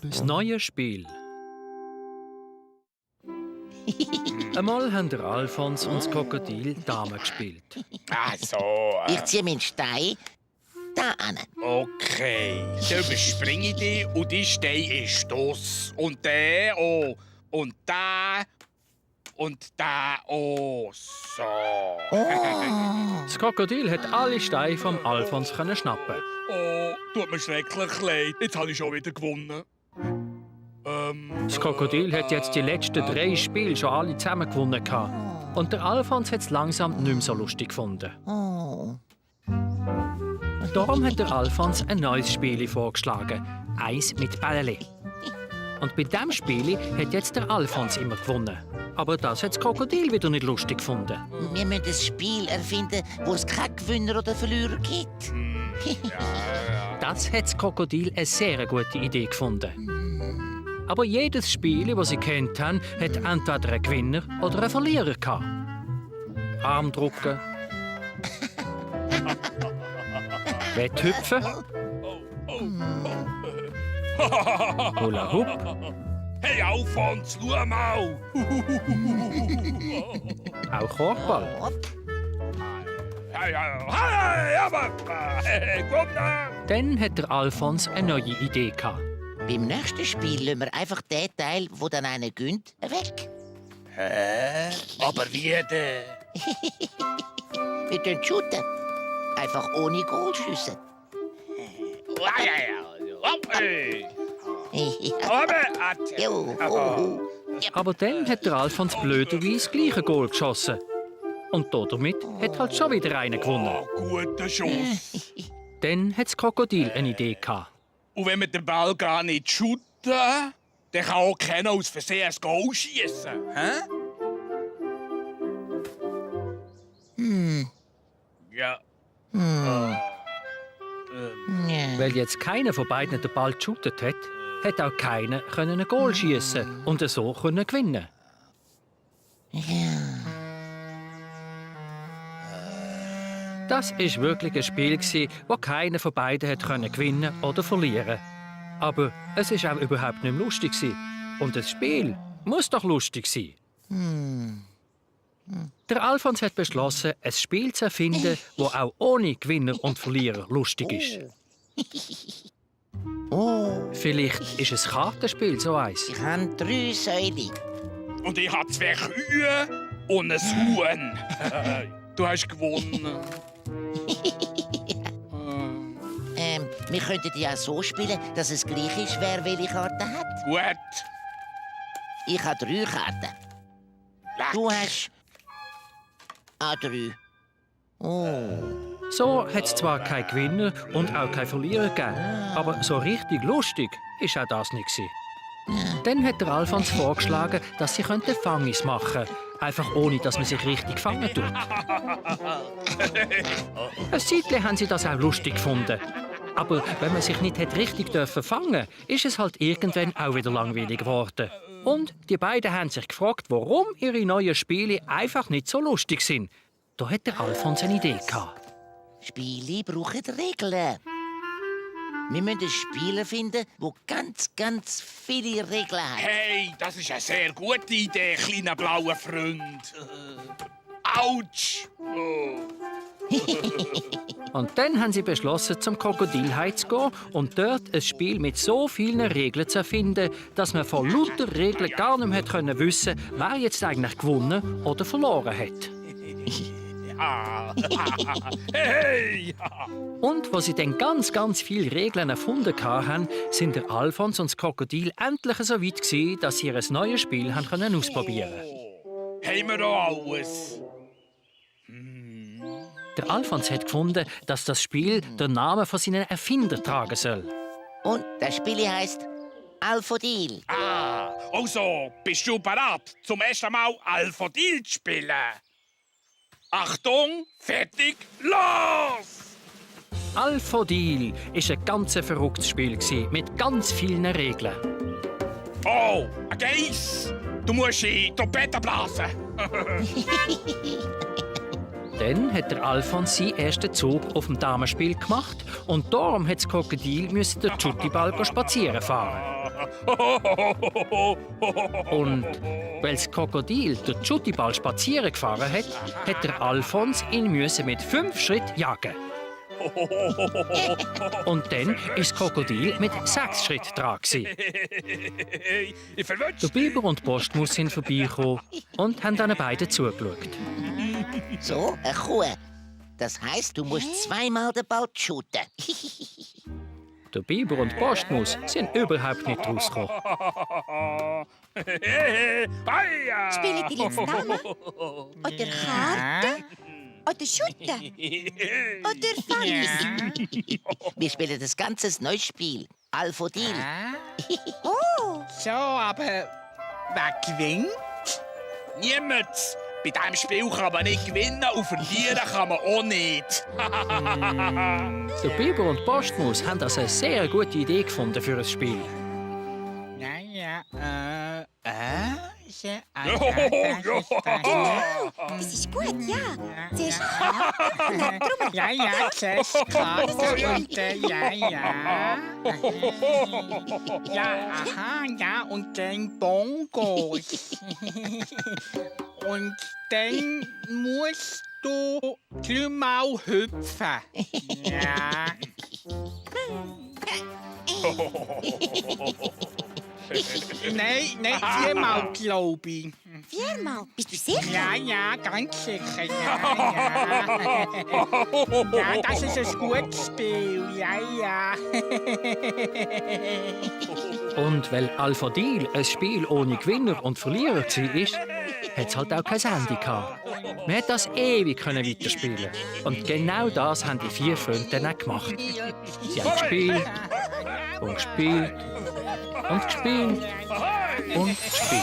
Das neue Spiel. Einmal haben der Alfons und das Krokodil Dame gespielt. Ach so. Ich ziehe meinen Stein da an. Okay. Dann überspringe ich dich und dein Stein ist das. Und der auch. Und der. Und der auch. So. Das Krokodil hat alle Steine vom Alfons schnappen. Oh, tut mir schrecklich leid. Jetzt habe ich schon wieder gewonnen. Das Krokodil hat jetzt die letzten 3 Spiele schon alle zusammen gewonnen. Und der Alfons hat es langsam nicht mehr so lustig gefunden. Oh. Darum hat der Alfons ein neues Spiel vorgeschlagen. Eins mit Bälleli. Und bei diesem Spiel hat jetzt der Alfons immer gewonnen. Aber das hat das Krokodil wieder nicht lustig gefunden. Wir müssen ein Spiel erfinden, wo es keinen Gewinner oder Verlierer gibt. Das hat das Krokodil eine sehr gute Idee gefunden. Aber jedes Spiel, das sie kennt haben, hat entweder einen Gewinner oder einen Verlierer gehabt. Armdrücken. Wetthüpfen. Hula Hoop. Hey Alfons, schau mal! Auch Korbball. Hey, komm da! Dann hat der Alfons eine neue Idee gehabt. Beim nächsten Spiel lassen wir einfach den Teil, wo dann einer gönnt, weg. Hä? Aber wie denn? Wir shooten. Einfach ohne Goalschüsse. Jo, Aber dann hat der Alfons blöderweise das gleiche Goal geschossen. Und damit hat halt schon wieder einer gewonnen. Oh, guter Schuss. Dann hat das Krokodil eine Idee gehabt. Und wenn wir den Ball gar nicht shooten, dann kann auch keiner aus Versehen ein Goal schießen. Hä? Ja. Weil jetzt keiner von beiden den Ball geshootet hat, hat auch keiner ein Goal schießen und so gewinnen. Das war wirklich ein Spiel, wo keiner von beiden hat gewinnen oder verlieren. Aber es war auch überhaupt nicht lustig. Und das Spiel muss doch lustig sein. Der Alfons hat beschlossen, ein Spiel zu erfinden, das auch ohne Gewinner und Verlierer lustig ist. Vielleicht ist ein Kartenspiel so eins. Ich habe 3 Säulen. Und ich habe 2 Kühe und ein Huhn. Du hast gewonnen. Wir könnten ja so spielen, dass es gleich ist, wer welche Karte hat. Gut. Ich habe 3 Karten. Du hast A3. So hat es zwar keinen Gewinner und auch keinen Verlierer gegeben, aber so richtig lustig ist auch das nicht. Dann hat der Alfons vorgeschlagen, dass sie Fangis machen könnten. Einfach ohne, dass man sich richtig fangen tut. Ein Zeitchen haben sie das auch lustig gefunden. Aber wenn man sich nicht richtig fangen durfte, ist es halt irgendwann auch wieder langweilig geworden. Und die beiden haben sich gefragt, warum ihre neuen Spiele einfach nicht so lustig sind. Da hat der Alfons eine Idee gehabt. Spiele brauchen Regeln. Wir müssen ein Spiel finden, das ganz viele Regeln hat. Hey, das ist eine sehr gute Idee, kleiner blauer Freund. Autsch! Oh. Und dann haben sie beschlossen, zum Krokodilhai zu gehen und dort ein Spiel mit so vielen Regeln zu erfinden, dass man von lauter Regeln gar nicht mehr wissen konnte, wer jetzt eigentlich gewonnen oder verloren hat. Hey! Und als sie dann ganz viele Regeln erfunden hatten, sind der Alfons und das Krokodil endlich so weit gewesen, dass sie ihr neues Spiel ausprobieren konnten. Haben wir da alles? Der Alfons hat gefunden, dass das Spiel den Namen von seinen Erfinder tragen soll. Und das Spiel heisst Alphodil. Also, bist du bereit, zum ersten Mal Alphodil zu spielen? Achtung, fertig, los! Alphodil war ein ganz verrücktes Spiel mit ganz vielen Regeln. Oh, ein Geiss! Du musst in die Trompete blasen. Dann hat der Alfons seinen ersten Zug auf dem Damenspiel gemacht und darum musste das Krokodil den Tschutiball spazieren fahren. Und weil das Krokodil den Tschutiball spazieren gefahren hat, hat der Alfons ihn mit 5 Schritten jagen. Und dann ist das Krokodil mit 6 Schritten dran. Ich verwünscht. Der Biber und die Postmaus sind vorbeigekommen und haben den beiden zugeschaut. So, eine Kuh. Das heisst, du musst zweimal den Ball shooten. Der Biber und die Postmaus sind überhaupt nicht rausgekommen. Spielt ihr jetzt Dame? Oder Karte? Oder Schutte? Oder Fallis? Wir spielen das ganze neues Spiel. Alphodil. Oh, So, aber wer gewinnt? Niemand. Bei diesem Spiel kann man nicht gewinnen und verlieren kann man auch nicht. Der Biber und die Postmaus haben also eine sehr gute Idee gefunden für ein Spiel. das ist gut, ja. Zuerst Karte. Ja, zuerst Karte und ja. Ja, aha, ja, und dann Bongos. Und dann musst du dreimal hüpfen. Ja. Nein, viermal, glaube ich. Viermal. Bist du sicher? Ja, ganz sicher. Ja. Ja, das ist ein gutes Spiel. Ja. Und weil Alphodil ein Spiel ohne Gewinner und Verlierer war, hat es halt auch kein Ende gehabt. Man hat das ewig weiterspielen. Und genau das haben die 4 Freunde dann auch gemacht. Sie haben gespielt und gespielt und gespielt und gespielt.